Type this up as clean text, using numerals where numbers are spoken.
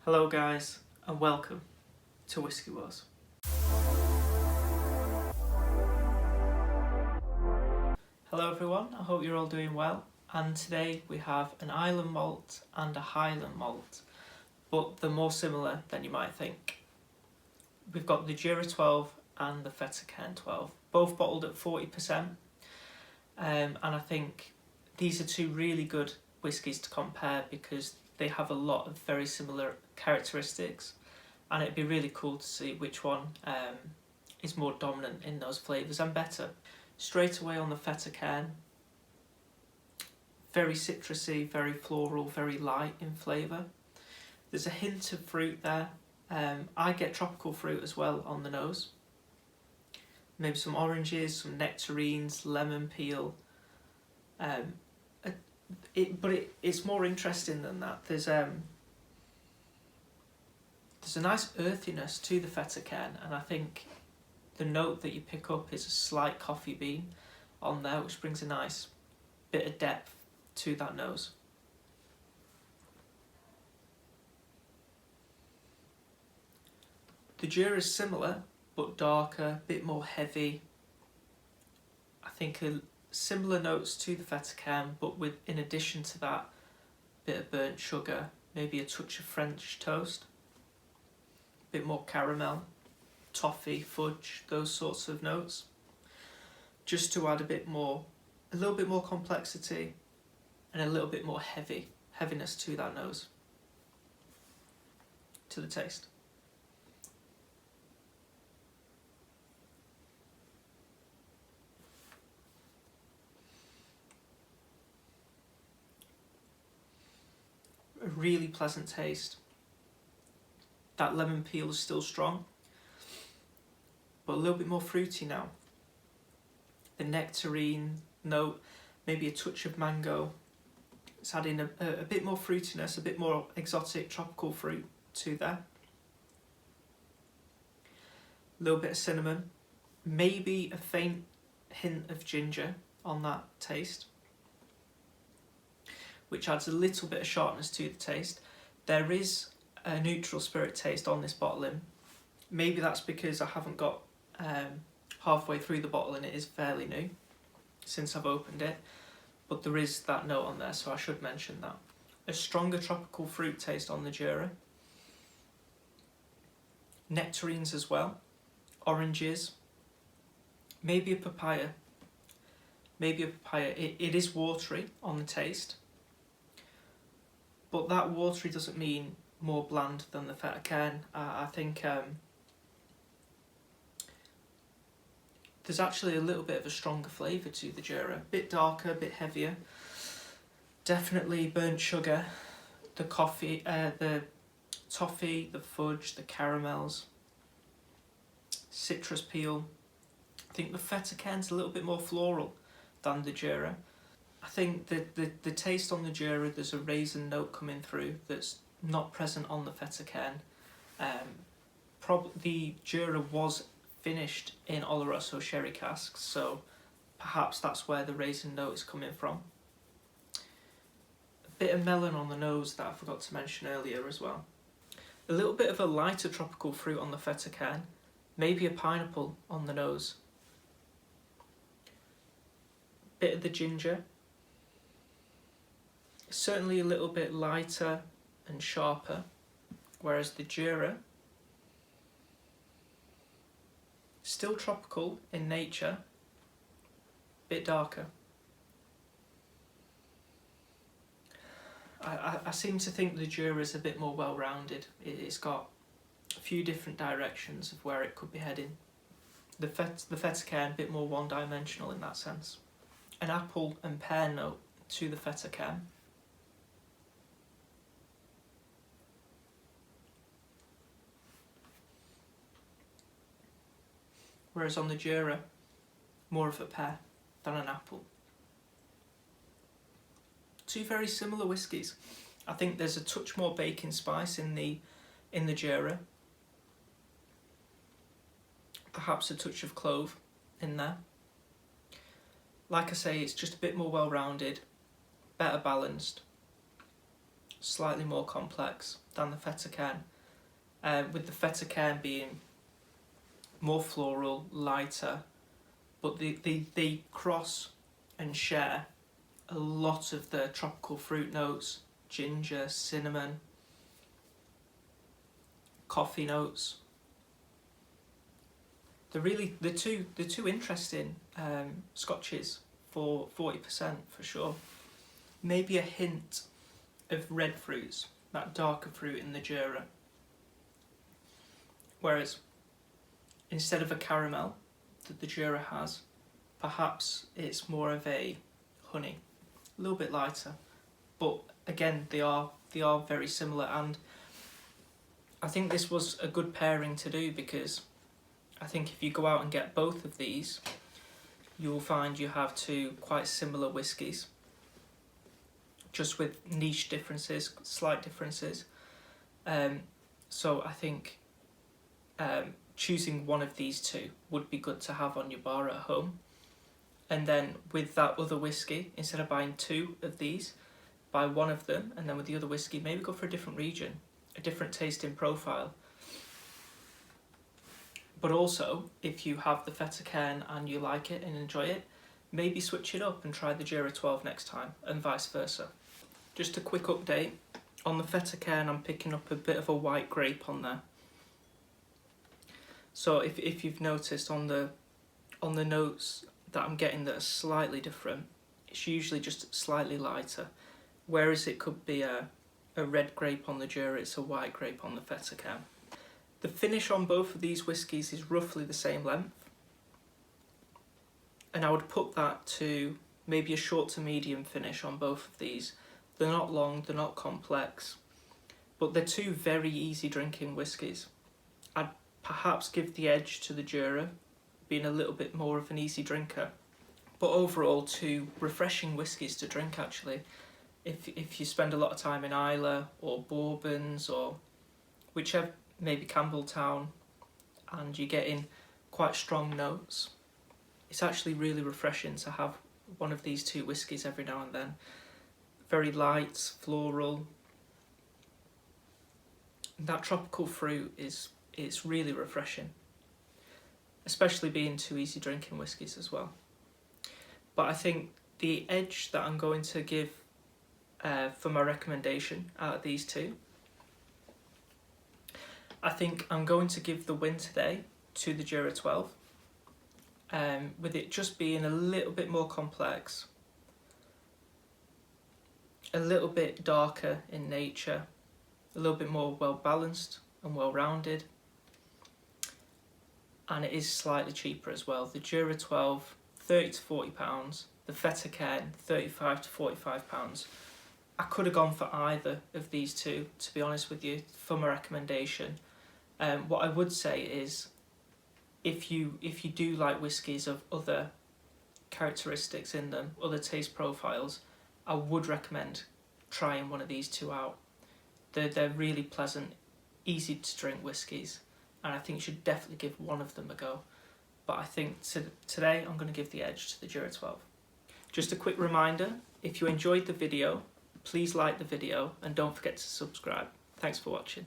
Hello guys, and welcome to Whiskey Wars. Hello everyone, I hope you're all doing well, and today we have an island malt and a highland malt, but they're more similar than you might think. We've got the JURA 12 and the FETTERCAIRN 12, both bottled at 40%, and I think these are two really good whiskies to compare because they have a lot of very similar characteristics, and it'd be really cool to see which one is more dominant in those flavours and better. Straight away on the FETTERCAIRN, very citrusy, very floral, very light in flavour. There's a hint of fruit there. I get tropical fruit as well on the nose. Maybe some oranges, some nectarines, lemon peel. It's more interesting than that. There's a nice earthiness to the FETTERCAIRN, and I think the note that you pick up is a slight coffee bean on there, which brings a nice bit of depth to that nose. The JURA is similar, but darker, a bit more heavy. I think similar notes to the FETTERCAIRN, but with, in addition to that, a bit of burnt sugar, maybe a touch of French toast, a bit more caramel, toffee, fudge, those sorts of notes, just to add a little bit more complexity and a little bit more heaviness to that nose, to the taste. A really pleasant taste. That lemon peel is still strong, but a little bit more fruity now. The nectarine note, maybe a touch of mango. It's adding a bit more fruitiness, a bit more exotic tropical fruit to there. A little bit of cinnamon, maybe a faint hint of ginger on that taste, which adds a little bit of sharpness to the taste. There is a neutral spirit taste on this bottling. Maybe that's because I haven't got halfway through the bottle and it is fairly new since I've opened it, but there is that note on there, so I should mention that. A stronger tropical fruit taste on the JURA. Nectarines as well, oranges, maybe a papaya. It is watery on the taste, but that watery doesn't mean more bland than the FETTERCAIRN. I think there's actually a little bit of a stronger flavour to the JURA. A bit darker, a bit heavier. Definitely burnt sugar, the coffee, the toffee, the fudge, the caramels, citrus peel. I think the FETTERCAIRN's a little bit more floral than the JURA. I think the taste on the JURA, there's a raisin note coming through that's not present on the FETTERCAIRN. The JURA was finished in Oloroso sherry casks, so perhaps that's where the raisin note is coming from. A bit of melon on the nose that I forgot to mention earlier as well. A little bit of a lighter tropical fruit on the FETTERCAIRN, maybe a pineapple on the nose. Bit of the ginger. Certainly a little bit lighter and sharper, whereas the JURA, still tropical in nature, bit darker. I seem to think the JURA is a bit more well-rounded. It's got a few different directions of where it could be heading. The FETTERCAIRN, a bit more one-dimensional in that sense. An apple and pear note to the FETTERCAIRN. Whereas on the JURA, more of a pear than an apple. Two very similar whiskies. I think there's a touch more baking spice in the JURA. Perhaps a touch of clove in there. Like I say, it's just a bit more well-rounded, better balanced. slightly more complex than the FETTERCAIRN, with the FETTERCAIRN being more floral, lighter, but they cross and share a lot of the tropical fruit notes, ginger, cinnamon, coffee notes. They're two interesting scotches for 40% for sure. Maybe a hint of red fruits, that darker fruit in the JURA. Whereas instead of a caramel that the JURA has, perhaps it's more of a honey, a little bit lighter. But again, they are very similar, and I think this was a good pairing to do, because I think if you go out and get both of these, you will find you have two quite similar whiskies, just with niche differences, slight differences. So I think choosing one of these two would be good to have on your bar at home. And then with that other whiskey, instead of buying two of these, buy one of them, and then with the other whiskey, maybe go for a different region, a different tasting profile. But also, if you have the FETTERCAIRN and you like it and enjoy it, maybe switch it up and try the JURA 12 next time, and vice versa. Just a quick update, on the FETTERCAIRN I'm picking up a bit of a white grape on there. So if you've noticed on the notes that I'm getting that are slightly different, it's usually just slightly lighter. Whereas it could be a red grape on the JURA, it's a white grape on the FETTERCAIRN. The finish on both of these whiskies is roughly the same length, and I would put that to maybe a short to medium finish on both of these. They're not long, they're not complex, but they're two very easy drinking whiskies. I'd perhaps give the edge to the JURA, being a little bit more of an easy drinker, but overall two refreshing whiskies to drink actually. If you spend a lot of time in Islay or Bourbons or whichever, maybe Campbelltown, and you're getting quite strong notes, it's actually really refreshing to have one of these two whiskies every now and then. Very light, floral. That tropical fruit is really refreshing, especially being two easy drinking whiskies as well. But I think the edge that I'm going to give for my recommendation out of these two, I think I'm going to give the win today to the JURA 12, with it just being a little bit more complex, a little bit darker in nature, a little bit more well balanced and well rounded, and it is slightly cheaper as well. The JURA 12, £30 to £40, the FETTERCAIRN, £35 to £45. I could have gone for either of these two, to be honest with you, for my recommendation. What I would say is, if you do like whiskies of other characteristics in them, other taste profiles, I would recommend trying one of these two out. They're really pleasant, easy to drink whiskies, and I think you should definitely give one of them a go. But I think today I'm going to give the edge to the JURA 12. Just a quick reminder, if you enjoyed the video, please like the video and don't forget to subscribe. Thanks for watching.